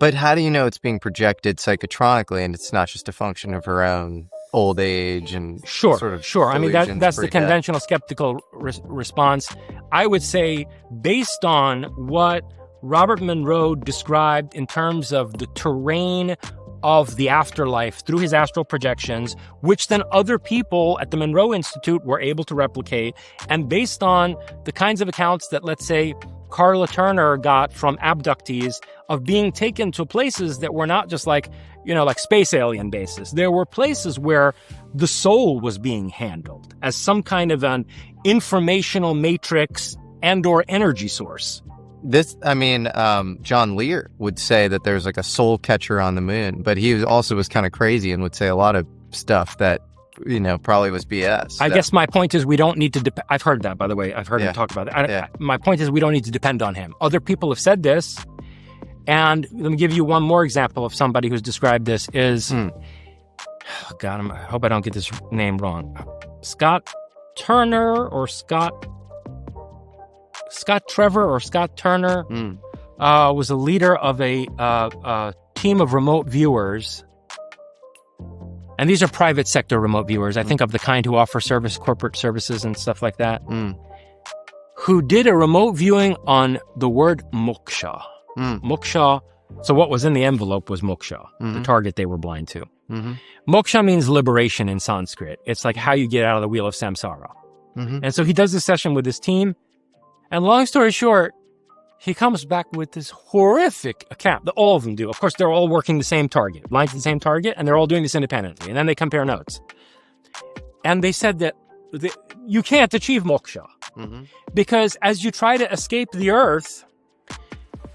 But how do you know it's being projected psychotronically and it's not just a function of her own old age and sort of Sure. I mean, that's the pre-death? conventional skeptical response. I would say, based on what Robert Monroe described in terms of the terrain of the afterlife through his astral projections, which then other people at the Monroe Institute were able to replicate, and based on the kinds of accounts that, let's say, Carla Turner got from abductees of being taken to places that were not just like space alien bases. There were places where the soul was being handled as some kind of an informational matrix and or energy source. John Lear would say that there's like a soul catcher on the moon, but he also was kind of crazy and would say a lot of stuff that, probably was BS. I guess my point is we don't need to I've heard that, by the way. I've heard him talk about it. My point is we don't need to depend on him. Other people have said this, and let me give you one more example of somebody who's described this is, I hope I don't get this name wrong. Scott Turner or Scott Trevor or Scott Turner was a leader of a team of remote viewers. And these are private sector remote viewers, I think, of the kind who offer corporate services and stuff like that, who did a remote viewing on the word moksha. Moksha. So what was in the envelope was moksha, the target they were blind to. Moksha means liberation in Sanskrit. It's like how you get out of the wheel of samsara. And so he does this session with his team. And long story short, he comes back with this horrific account that all of them do. Of course, they're all working the same target, blind to the same target, and they're all doing this independently. And then they compare notes. And they said that you can't achieve moksha because as you try to escape the earth,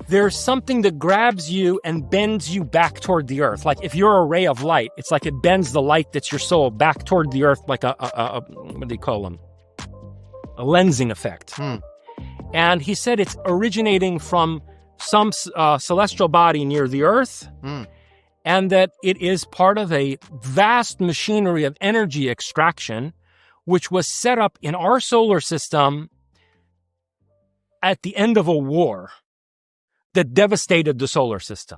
there's something that grabs you and bends you back toward the earth. Like if you're a ray of light, it's like it bends the light that's your soul back toward the earth, like what do you call them? A lensing effect. And he said it's originating from some celestial body near the earth, and that it is part of a vast machinery of energy extraction, which was set up in our solar system at the end of a war that devastated the solar system.